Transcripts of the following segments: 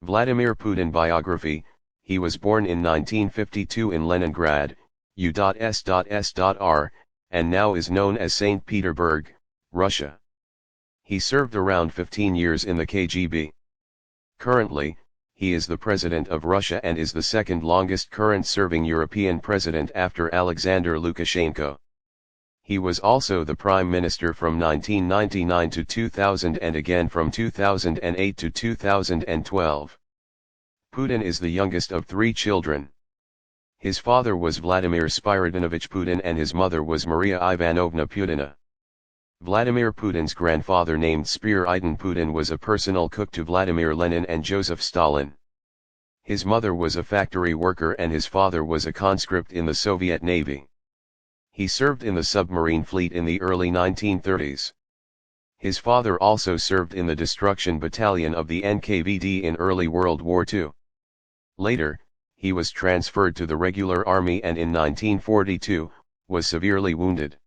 Vladimir Putin biography. He was born in 1952 in Leningrad, U.S.S.R., and now is known as St. Petersburg, Russia. He served around 15 years in the KGB. Currently, he is the President of Russia and is the second longest current serving European president after Alexander Lukashenko. He was also the Prime Minister from 1999 to 2000 and again from 2008 to 2012. Putin is the youngest of 3 children. His father was Vladimir Spyridоновich Putin and his mother was Maria Ivanovna Putina. Vladimir Putin's grandfather named Spiridon Putin was a personal cook to Vladimir Lenin and Joseph Stalin. His mother was a factory worker and his father was a conscript in the Soviet Navy. He served in the submarine fleet in the early 1930s. His father also served in the destruction battalion of the NKVD in early World War II. Later, he was transferred to the regular army and in 1942, was severely wounded.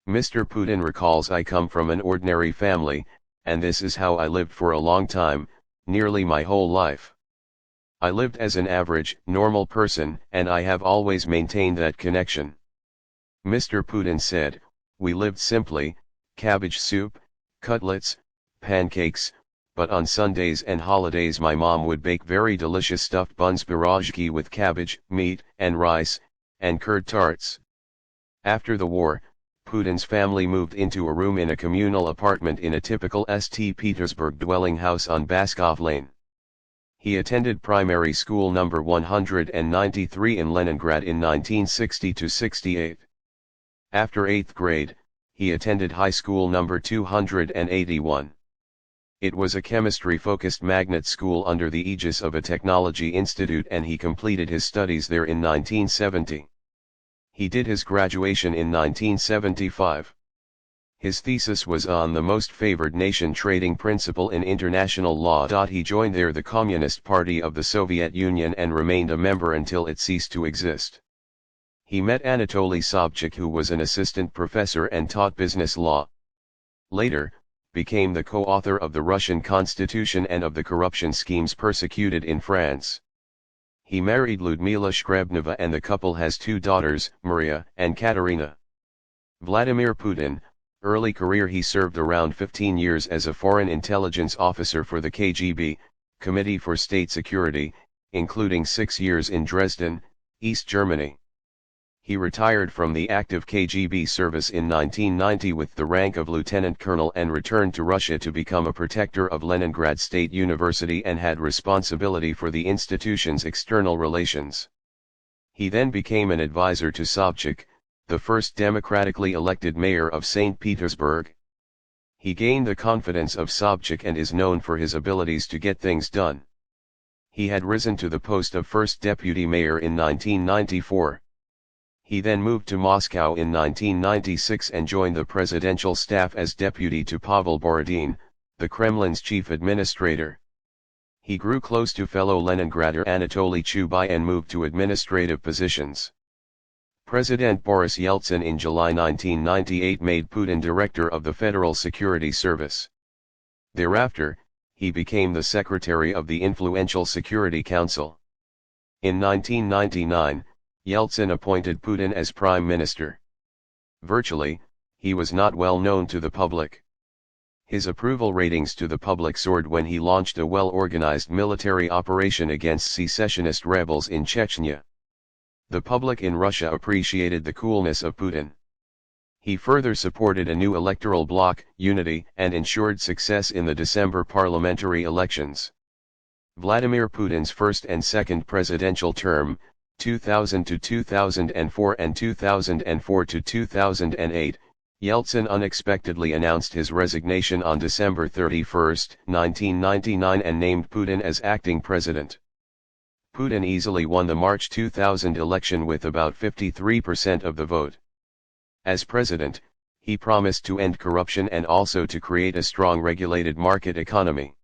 Mr. Putin recalls, "I come from an ordinary family, and this is how I lived for a long time, nearly my whole life. I lived as an average, normal person, and I have always maintained that connection." Mr. Putin said, "We lived simply, cabbage soup, cutlets, pancakes, but on Sundays and holidays my mom would bake very delicious stuffed buns pirozhki with cabbage, meat, and rice, and curd tarts." After the war, Putin's family moved into a room in a communal apartment in a typical St. Petersburg dwelling house on Baskov Lane. He attended primary school number 193 in Leningrad in 1960-68. After 8th grade, he attended high school number 281. It was a chemistry-focused magnet school under the aegis of a technology institute and he completed his studies there in 1970. He did his graduation in 1975. His thesis was on the most favored nation trading principle in international law. He joined there the Communist Party of the Soviet Union and remained a member until it ceased to exist. He met Anatoly Sobchak, who was an assistant professor and taught business law. Later, became the co-author of the Russian Constitution and of the corruption schemes persecuted in France. He married Ludmila Shkrebneva and the couple has 2 daughters, Maria and Katerina. Vladimir Putin, early career. He served around 15 years as a foreign intelligence officer for the KGB, Committee for State Security, including 6 years in Dresden, East Germany. He retired from the active KGB service in 1990 with the rank of lieutenant colonel and returned to Russia to become a protector of Leningrad State University and had responsibility for the institution's external relations. He then became an advisor to Sobchak, the first democratically elected mayor of St. Petersburg. He gained the confidence of Sobchak and is known for his abilities to get things done. He had risen to the post of first deputy mayor in 1994. He then moved to Moscow in 1996 and joined the presidential staff as deputy to Pavel Borodin, the Kremlin's chief administrator. He grew close to fellow Leningrader Anatoly Chubay and moved to administrative positions. President Boris Yeltsin in July 1998 made Putin director of the Federal Security Service. Thereafter, he became the secretary of the influential Security Council. In 1999, Yeltsin appointed Putin as prime minister. Virtually, he was not well known to the public. His approval ratings to the public soared when he launched a well-organized military operation against secessionist rebels in Chechnya. The public in Russia appreciated the coolness of Putin. He further supported a new electoral bloc, Unity, and ensured success in the December parliamentary elections. Vladimir Putin's first and second presidential term, 2000 to 2004 and 2004 to 2008, Yeltsin unexpectedly announced his resignation on December 31, 1999 and named Putin as acting president. Putin easily won the March 2000 election with about 53% of the vote. As president, he promised to end corruption and also to create a strong regulated market economy.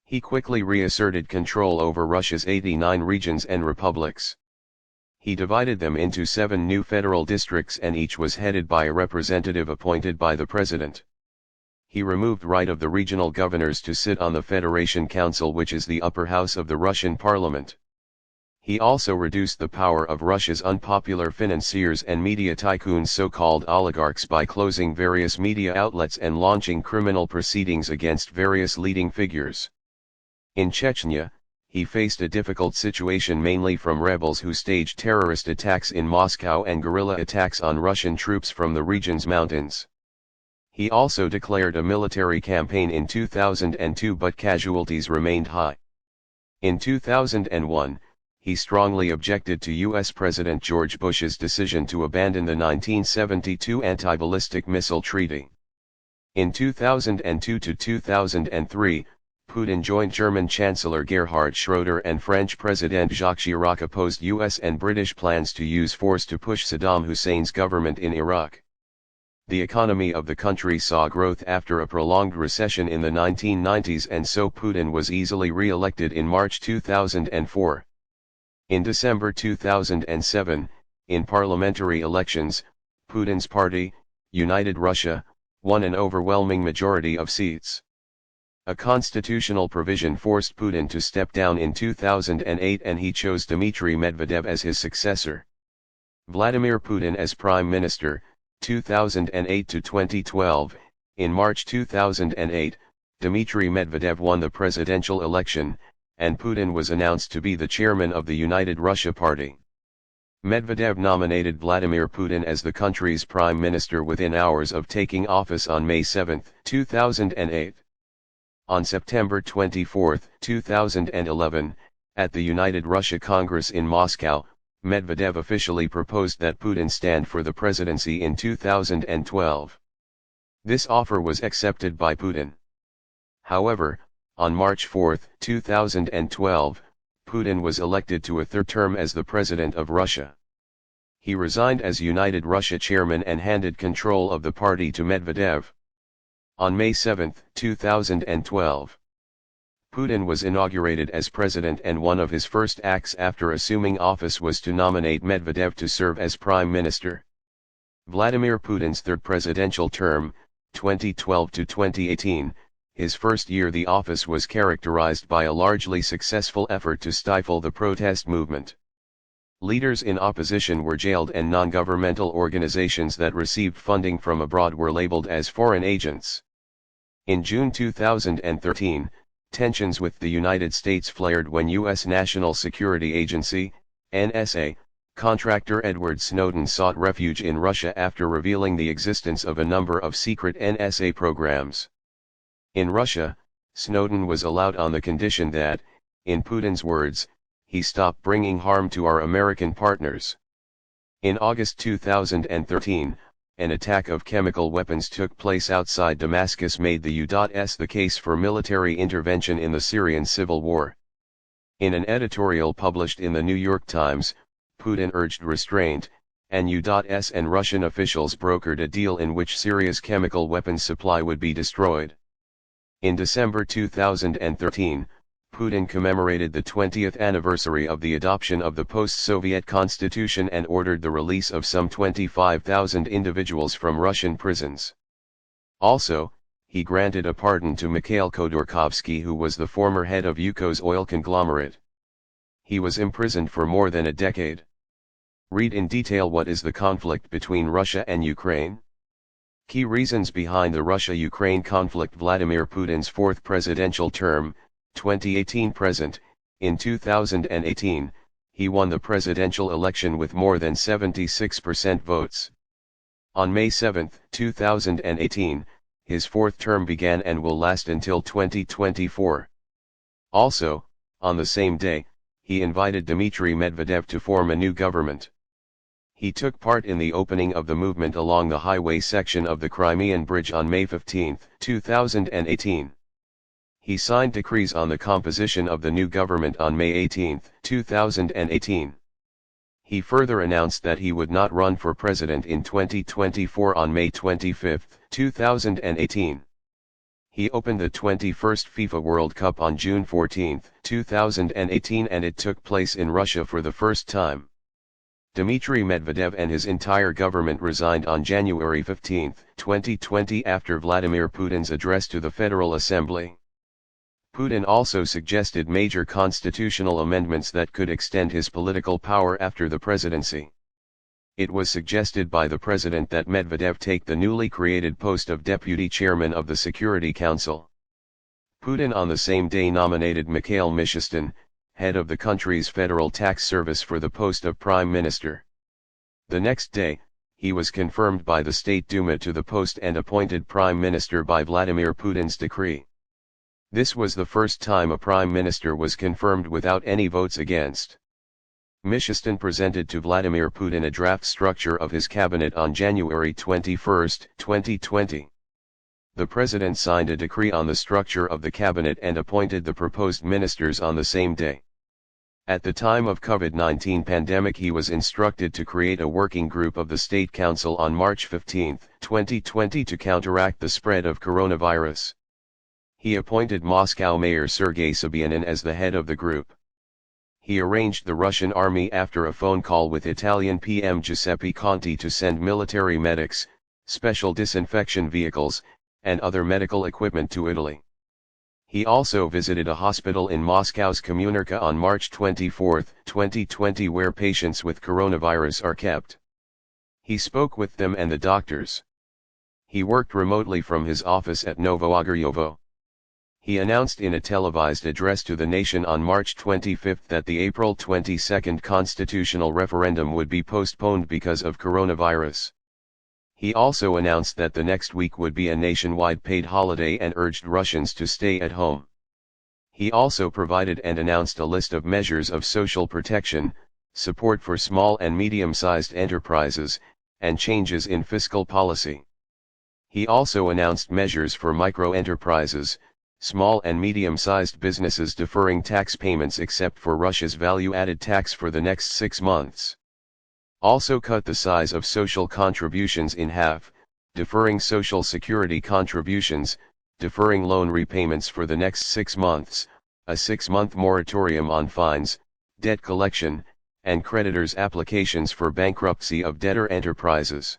He quickly reasserted control over Russia's 89 regions and republics. He divided them into 7 new federal districts and each was headed by a representative appointed by the president. He removed right of the regional governors to sit on the Federation Council, which is the upper house of the Russian parliament. He also reduced the power of Russia's unpopular financiers and media tycoons, so-called oligarchs, by closing various media outlets and launching criminal proceedings against various leading figures. In Chechnya, he faced a difficult situation mainly from rebels who staged terrorist attacks in Moscow and guerrilla attacks on Russian troops from the region's mountains. He also declared a military campaign in 2002, but casualties remained high. In 2001, he strongly objected to U.S. President George Bush's decision to abandon the 1972 anti-ballistic missile treaty. In 2002 to 2003, Putin joined German Chancellor Gerhard Schroeder and French President Jacques Chirac opposed U.S. and British plans to use force to push Saddam Hussein's government in Iraq. The economy of the country saw growth after a prolonged recession in the 1990s, and so Putin was easily re-elected in March 2004. In December 2007, in parliamentary elections, Putin's party, United Russia, won an overwhelming majority of seats. A constitutional provision forced Putin to step down in 2008, and he chose Dmitry Medvedev as his successor. Vladimir Putin as Prime Minister, 2008 to 2012. In March 2008, Dmitry Medvedev won the presidential election, and Putin was announced to be the chairman of the United Russia Party. Medvedev nominated Vladimir Putin as the country's prime minister within hours of taking office on May 7, 2008. On September 24, 2011, at the United Russia Congress in Moscow, Medvedev officially proposed that Putin stand for the presidency in 2012. This offer was accepted by Putin. However, on March 4, 2012, Putin was elected to a third term as the President of Russia. He resigned as United Russia chairman and handed control of the party to Medvedev. On May 7, 2012, Putin was inaugurated as president, and one of his first acts after assuming office was to nominate Medvedev to serve as prime minister. Vladimir Putin's third presidential term, 2012 to 2018, his first year the office was characterized by a largely successful effort to stifle the protest movement. Leaders in opposition were jailed, and non-governmental organizations that received funding from abroad were labeled as foreign agents. In June 2013, tensions with the United States flared when U.S. National Security Agency, NSA, contractor Edward Snowden sought refuge in Russia after revealing the existence of a number of secret NSA programs. In Russia, Snowden was allowed on the condition that, in Putin's words, he stopped bringing harm to our American partners. In August 2013, an attack of chemical weapons took place outside Damascus, made the U.S. the case for military intervention in the Syrian civil war. In an editorial published in the New York Times, Putin urged restraint, and U.S. and Russian officials brokered a deal in which Syria's chemical weapons supply would be destroyed. In December 2013, Putin commemorated the 20th anniversary of the adoption of the post-Soviet constitution and ordered the release of some 25,000 individuals from Russian prisons. Also, he granted a pardon to Mikhail Khodorkovsky, who was the former head of Yukos oil conglomerate. He was imprisoned for more than a decade. Read in detail what is the conflict between Russia and Ukraine. Key reasons behind the Russia-Ukraine conflict: Vladimir Putin's fourth presidential term, 2018-present. In 2018, he won the presidential election with more than 76% votes. On May 7, 2018, his fourth term began and will last until 2024. Also, on the same day, he invited Dmitry Medvedev to form a new government. He took part in the opening of the movement along the highway section of the Crimean Bridge on May 15, 2018. He signed decrees on the composition of the new government on May 18, 2018. He further announced that he would not run for president in 2024 on May 25, 2018. He opened the 21st FIFA World Cup on June 14, 2018, and it took place in Russia for the first time. Dmitry Medvedev and his entire government resigned on January 15, 2020 after Vladimir Putin's address to the Federal Assembly. Putin also suggested major constitutional amendments that could extend his political power after the presidency. It was suggested by the president that Medvedev take the newly created post of deputy chairman of the Security Council. Putin on the same day nominated Mikhail Mishustin, head of the country's federal tax service, for the post of prime minister. The next day, he was confirmed by the State Duma to the post and appointed prime minister by Vladimir Putin's decree. This was the first time a prime minister was confirmed without any votes against. Mishustin presented to Vladimir Putin a draft structure of his cabinet on January 21, 2020. The president signed a decree on the structure of the cabinet and appointed the proposed ministers on the same day. At the time of COVID-19 pandemic, he was instructed to create a working group of the State Council on March 15, 2020 to counteract the spread of coronavirus. He appointed Moscow Mayor Sergei Sobyanin as the head of the group. He arranged the Russian army after a phone call with Italian PM Giuseppe Conte to send military medics, special disinfection vehicles, and other medical equipment to Italy. He also visited a hospital in Moscow's Kommunarka on March 24, 2020, where patients with coronavirus are kept. He spoke with them and the doctors. He worked remotely from his office at Novoagoryovo. He announced in a televised address to the nation on March 25 that the April 22 constitutional referendum would be postponed because of coronavirus. He also announced that the next week would be a nationwide paid holiday and urged Russians to stay at home. He also provided and announced a list of measures of social protection, support for small and medium-sized enterprises, and changes in fiscal policy. He also announced measures for micro-enterprises, small and medium-sized businesses deferring tax payments except for Russia's value-added tax for the next 6 months. Also cut the size of social contributions in half, deferring social security contributions, deferring loan repayments for the next 6 months, a 6-month moratorium on fines, debt collection, and creditors' applications for bankruptcy of debtor enterprises.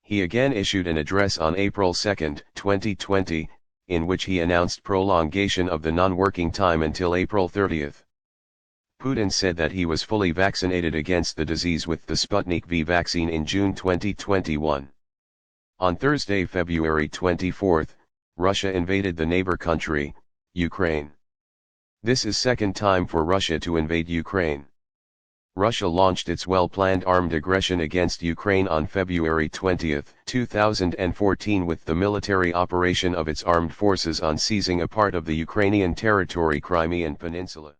He again issued an address on April 2, 2020, in which he announced prolongation of the non-working time until April 30. Putin said that he was fully vaccinated against the disease with the Sputnik V vaccine in June 2021. On Thursday, February 24, Russia invaded the neighbor country, Ukraine. This is second time for Russia to invade Ukraine. Russia launched its well-planned armed aggression against Ukraine on February 20, 2014 with the military operation of its armed forces on seizing a part of the Ukrainian territory, Crimean Peninsula.